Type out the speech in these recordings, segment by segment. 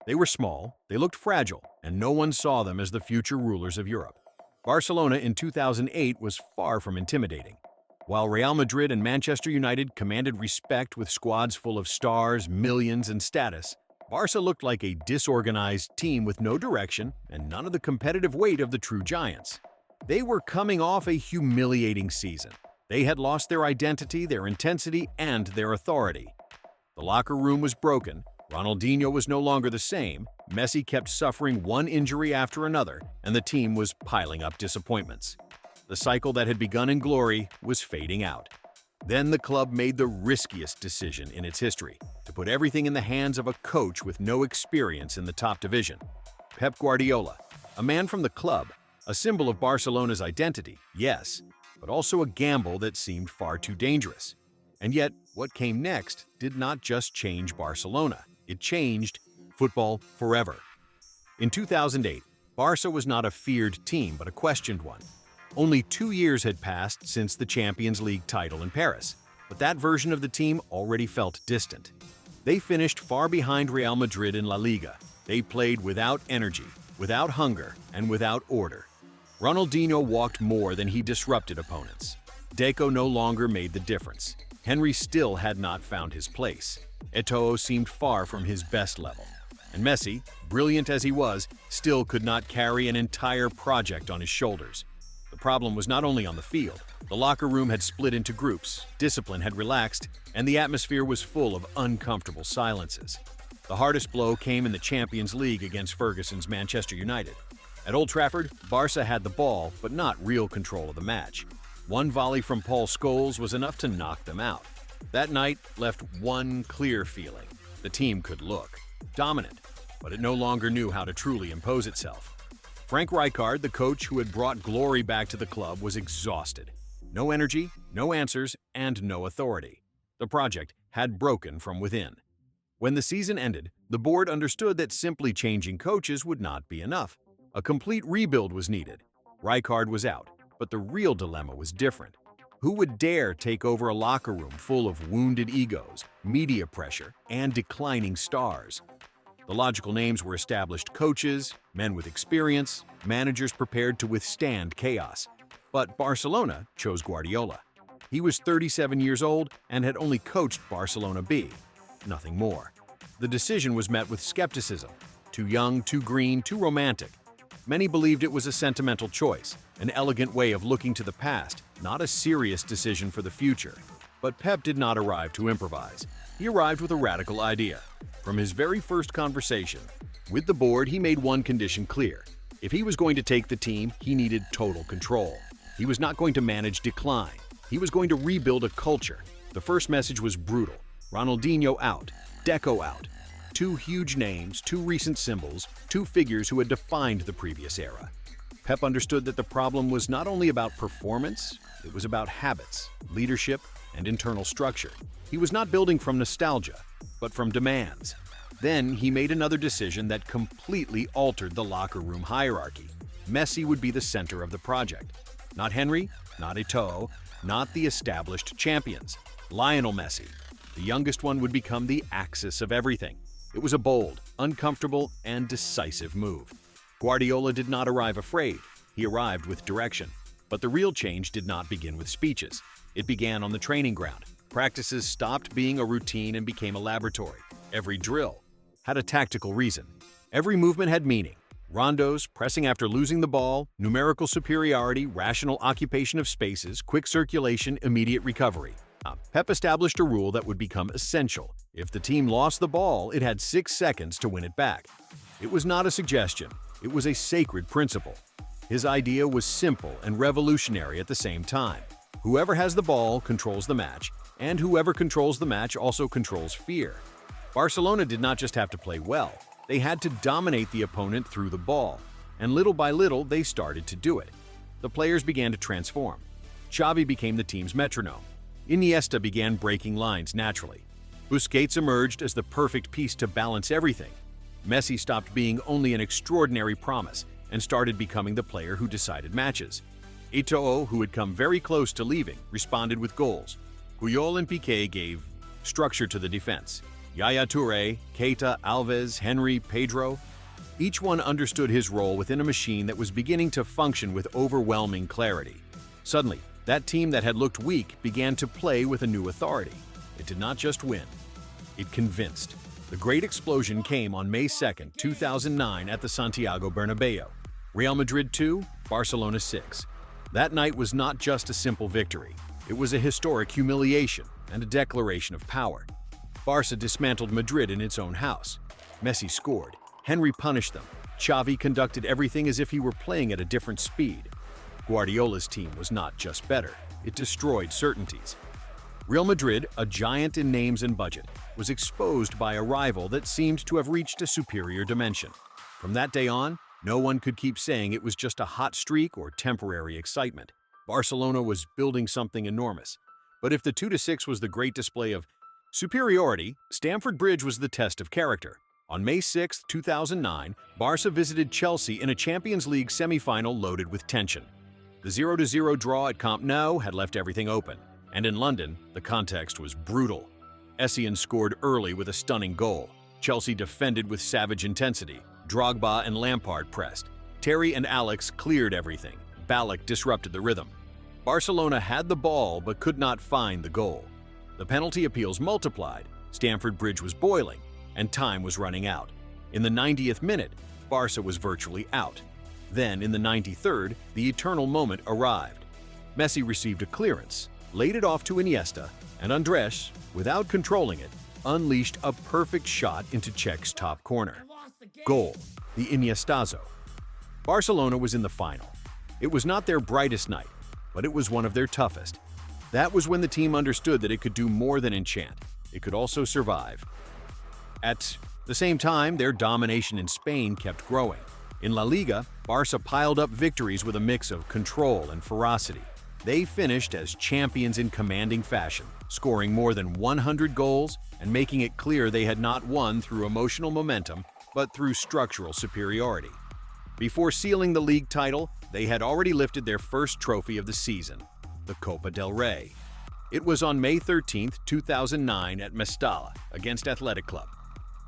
They were small, they looked fragile, and no one saw them as the future rulers of Europe. Barcelona in 2008 was far from intimidating. While Real Madrid and Manchester United commanded respect with squads full of stars, millions, and status, Barca looked like a disorganized team with no direction and none of the competitive weight of the true giants. They were coming off a humiliating season. They had lost their identity, their intensity, and their authority. The locker room was broken, Ronaldinho was no longer the same, Messi kept suffering one injury after another, and the team was piling up disappointments. The cycle that had begun in glory was fading out. Then the club made the riskiest decision in its history, to put everything in the hands of a coach with no experience in the top division. Pep Guardiola, a man from the club, a symbol of Barcelona's identity, yes, but also a gamble that seemed far too dangerous. And yet, what came next did not just change Barcelona, it changed football forever. In 2008, Barca was not a feared team but a questioned one. Only 2 years had passed since the Champions League title in Paris, but that version of the team already felt distant. They finished far behind Real Madrid in La Liga. They played without energy, without hunger, and without order. Ronaldinho walked more than he disrupted opponents. Deco no longer made the difference. Henry still had not found his place. Eto'o seemed far from his best level. And Messi, brilliant as he was, still could not carry an entire project on his shoulders. The problem was not only on the field. The locker room had split into groups, discipline had relaxed, and the atmosphere was full of uncomfortable silences. The hardest blow came in the Champions League against Ferguson's Manchester United. At Old Trafford, Barca had the ball, but not real control of the match. One volley from Paul Scholes was enough to knock them out. That night left one clear feeling. The team could look dominant, but it no longer knew how to truly impose itself. Frank Rijkaard, the coach who had brought glory back to the club, was exhausted. No energy, no answers, and no authority. The project had broken from within. When the season ended, the board understood that simply changing coaches would not be enough. A complete rebuild was needed. Rijkaard was out, but the real dilemma was different. Who would dare take over a locker room full of wounded egos, media pressure, and declining stars? The logical names were established coaches, men with experience, managers prepared to withstand chaos. But Barcelona chose Guardiola. He was 37 years old and had only coached Barcelona B. Nothing more. The decision was met with skepticism. Too young, too green, too romantic. Many believed it was a sentimental choice, an elegant way of looking to the past, not a serious decision for the future. But Pep did not arrive to improvise. He arrived with a radical idea. From his very first conversation with the board, he made one condition clear. If he was going to take the team, he needed total control. He was not going to manage decline. He was going to rebuild a culture. The first message was brutal. Ronaldinho out, Deco out. Two huge names, two recent symbols, two figures who had defined the previous era. Pep understood that the problem was not only about performance, it was about habits, leadership, and internal structure. He was not building from nostalgia, but from demands. Then he made another decision that completely altered the locker room hierarchy. Messi would be the center of the project. Not Henry, not Eto'o, not the established champions. Lionel Messi, the youngest one, would become the axis of everything. It was a bold, uncomfortable, and decisive move. Guardiola did not arrive afraid. He arrived with direction. But the real change did not begin with speeches. It began on the training ground. Practices stopped being a routine and became a laboratory. Every drill had a tactical reason. Every movement had meaning. Rondos, pressing after losing the ball, numerical superiority, rational occupation of spaces, quick circulation, immediate recovery. Pep established a rule that would become essential. If the team lost the ball, it had 6 seconds to win it back. It was not a suggestion. It was a sacred principle. His idea was simple and revolutionary at the same time. Whoever has the ball controls the match, and whoever controls the match also controls fear. Barcelona did not just have to play well, they had to dominate the opponent through the ball, and little by little they started to do it. The players began to transform. Xavi became the team's metronome. Iniesta began breaking lines naturally. Busquets emerged as the perfect piece to balance everything. Messi stopped being only an extraordinary promise and started becoming the player who decided matches. Eto'o, who had come very close to leaving, responded with goals. Puyol and Piqué gave structure to the defense. Yaya Touré, Keita, Alves, Henry, Pedro. Each one understood his role within a machine that was beginning to function with overwhelming clarity. Suddenly, that team that had looked weak began to play with a new authority. It did not just win, it convinced. The great explosion came on May 2nd, 2009 at the Santiago Bernabeu. Real Madrid 2, Barcelona 6. That night was not just a simple victory. It was a historic humiliation and a declaration of power. Barca dismantled Madrid in its own house. Messi scored. Henry punished them. Xavi conducted everything as if he were playing at a different speed. Guardiola's team was not just better, it destroyed certainties. Real Madrid, a giant in names and budget, was exposed by a rival that seemed to have reached a superior dimension. From that day on, no one could keep saying it was just a hot streak or temporary excitement. Barcelona was building something enormous. But if the 2-6 was the great display of superiority, Stamford Bridge was the test of character. On May 6, 2009, Barca visited Chelsea in a Champions League semi-final loaded with tension. The 0-0 draw at Camp Nou had left everything open, and in London, the context was brutal. Essien scored early with a stunning goal. Chelsea defended with savage intensity. Drogba and Lampard pressed. Terry and Alex cleared everything. Ballack disrupted the rhythm. Barcelona had the ball but could not find the goal. The penalty appeals multiplied, Stamford Bridge was boiling, and time was running out. In the 90th minute, Barca was virtually out. Then, in the 93rd, the eternal moment arrived. Messi received a clearance, laid it off to Iniesta, and Andrés, without controlling it, unleashed a perfect shot into Czech's top corner. Goal, the Iniestazo. Barcelona was in the final. It was not their brightest night, but it was one of their toughest. That was when the team understood that it could do more than enchant. It could also survive. At the same time, their domination in Spain kept growing. In La Liga, Barca piled up victories with a mix of control and ferocity. They finished as champions in commanding fashion, scoring more than 100 goals and making it clear they had not won through emotional momentum, but through structural superiority. Before sealing the league title, they had already lifted their first trophy of the season, the Copa del Rey. It was on May 13, 2009 at Mestalla against Athletic Club.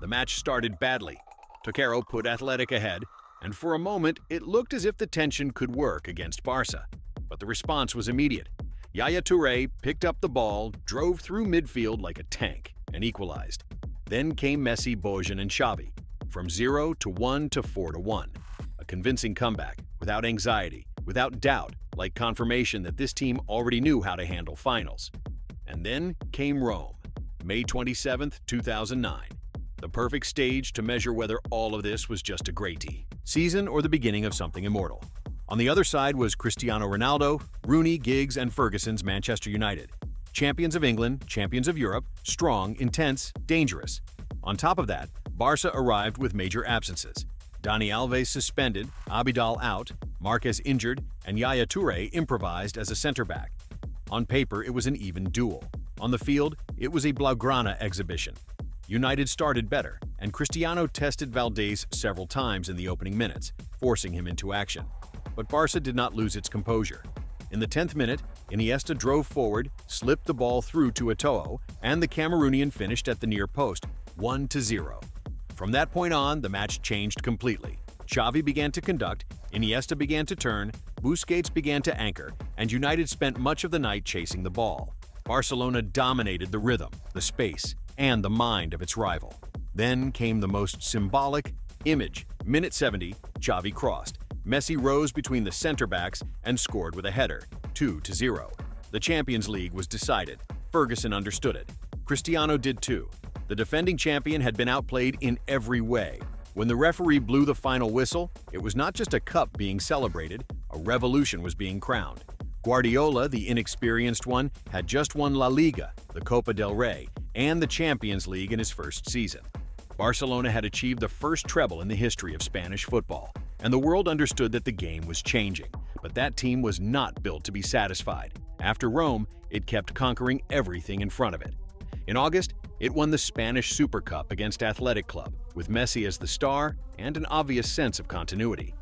The match started badly. Toquero put Athletic ahead, and for a moment it looked as if the tension could work against Barca. But the response was immediate. Yaya Touré picked up the ball, drove through midfield like a tank, and equalized. Then came Messi, Bojan, and Xavi. From 0-1 to 4-1. A convincing comeback, without anxiety, without doubt, like confirmation that this team already knew how to handle finals. And then came Rome, May 27, 2009. The perfect stage to measure whether all of this was just a great season or the beginning of something immortal. On the other side was Cristiano Ronaldo, Rooney, Giggs, and Ferguson's Manchester United. Champions of England, champions of Europe, strong, intense, dangerous. On top of that, Barca arrived with major absences. Dani Alves suspended, Abidal out, Marquez injured, and Yaya Touré improvised as a center-back. On paper, it was an even duel. On the field, it was a Blaugrana exhibition. United started better, and Cristiano tested Valdés several times in the opening minutes, forcing him into action. But Barca did not lose its composure. In the 10th minute, Iniesta drove forward, slipped the ball through to Eto'o, and the Cameroonian finished at the near post, 1-0. From that point on, the match changed completely. Xavi began to conduct, Iniesta began to turn, Busquets began to anchor, and United spent much of the night chasing the ball. Barcelona dominated the rhythm, the space, and the mind of its rival. Then came the most symbolic image. Minute 70, Xavi crossed. Messi rose between the center-backs and scored with a header, 2-0. The Champions League was decided. Ferguson understood it. Cristiano did too. The defending champion had been outplayed in every way. When the referee blew the final whistle, it was not just a cup being celebrated, a revolution was being crowned. Guardiola, the inexperienced one, had just won La Liga, the Copa del Rey, and the Champions League in his first season. Barcelona had achieved the first treble in the history of Spanish football, and the world understood that the game was changing. But that team was not built to be satisfied. After Rome, it kept conquering everything in front of it. In August, it won the Spanish Super Cup against Athletic Club, with Messi as the star and an obvious sense of continuity.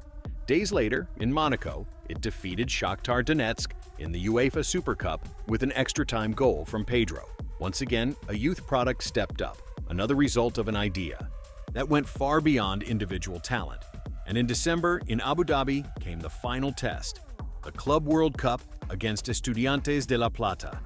Days later, in Monaco, it defeated Shakhtar Donetsk in the UEFA Super Cup with an extra-time goal from Pedro. Once again, a youth product stepped up, another result of an idea that went far beyond individual talent. And in December, in Abu Dhabi, came the final test, the Club World Cup against Estudiantes de La Plata.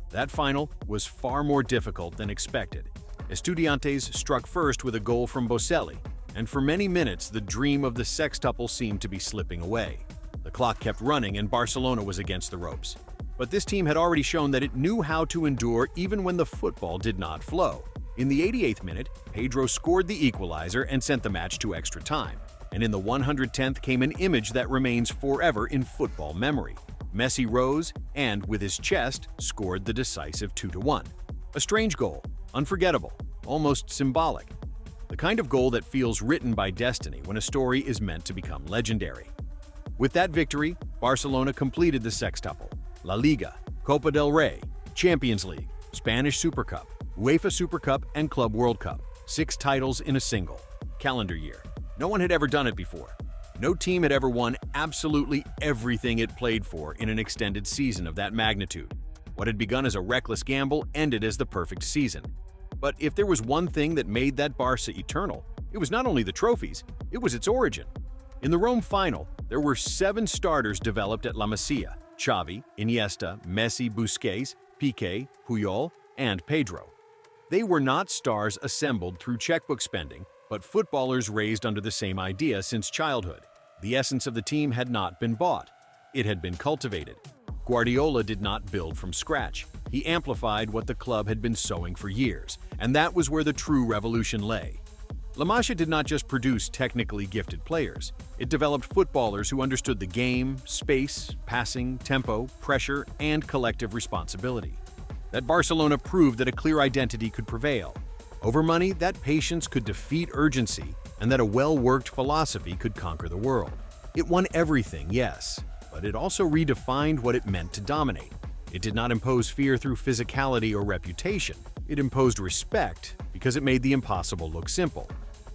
That final was far more difficult than expected. Estudiantes struck first with a goal from Boselli, and for many minutes the dream of the sextuple seemed to be slipping away. The clock kept running and Barcelona was against the ropes. But this team had already shown that it knew how to endure even when the football did not flow. In the 88th minute, Pedro scored the equalizer and sent the match to extra time. And in the 110th came an image that remains forever in football memory. Messi rose and, with his chest, scored the decisive 2-1. A strange goal, unforgettable, almost symbolic. The kind of goal that feels written by destiny when a story is meant to become legendary. With that victory, Barcelona completed the sextuple: La Liga, Copa del Rey, Champions League, Spanish Super Cup, UEFA Super Cup, and Club World Cup. 6 titles in a single calendar year. No one had ever done it before. No team had ever won absolutely everything it played for in an extended season of that magnitude. What had begun as a reckless gamble ended as the perfect season. But if there was one thing that made that Barca eternal, it was not only the trophies, it was its origin. In the Rome final, there were 7 starters developed at La Masia: Xavi, Iniesta, Messi, Busquets, Piqué, Puyol, and Pedro. They were not stars assembled through checkbook spending, but footballers raised under the same idea since childhood. The essence of the team had not been bought. It had been cultivated. Guardiola did not build from scratch. He amplified what the club had been sowing for years, and that was where the true revolution lay. La Masia did not just produce technically gifted players. It developed footballers who understood the game, space, passing, tempo, pressure, and collective responsibility. That Barcelona proved that a clear identity could prevail. Over money, that patience could defeat urgency, and that a well-worked philosophy could conquer the world. It won everything, yes, but it also redefined what it meant to dominate. It did not impose fear through physicality or reputation. It imposed respect because it made the impossible look simple.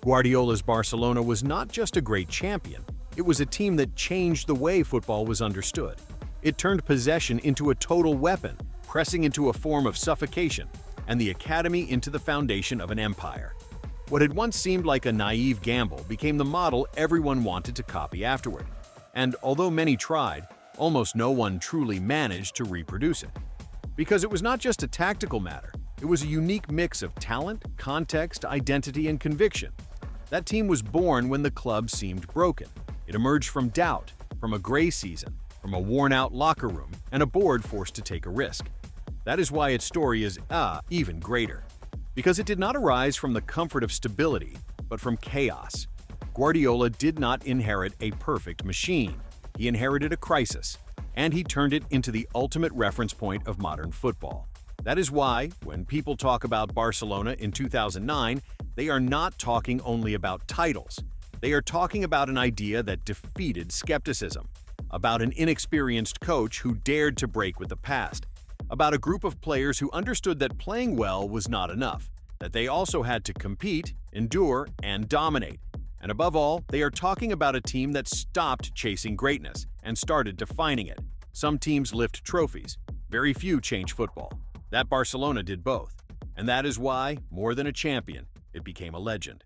Guardiola's Barcelona was not just a great champion, it was a team that changed the way football was understood. It turned possession into a total weapon, pressing into a form of suffocation, and the academy into the foundation of an empire. What had once seemed like a naive gamble became the model everyone wanted to copy afterward. And although many tried, almost no one truly managed to reproduce it. Because it was not just a tactical matter, it was a unique mix of talent, context, identity, and conviction. That team was born when the club seemed broken. It emerged from doubt, from a gray season, from a worn-out locker room, and a board forced to take a risk. That is why its story is even greater. Because it did not arise from the comfort of stability, but from chaos. Guardiola did not inherit a perfect machine. He inherited a crisis, and he turned it into the ultimate reference point of modern football. That is why, when people talk about Barcelona in 2009, they are not talking only about titles. They are talking about an idea that defeated skepticism, about an inexperienced coach who dared to break with the past, about a group of players who understood that playing well was not enough, that they also had to compete, endure, and dominate. And above all, they are talking about a team that stopped chasing greatness and started defining it. Some teams lift trophies, very few change football. That Barcelona did both. And that is why, more than a champion, it became a legend.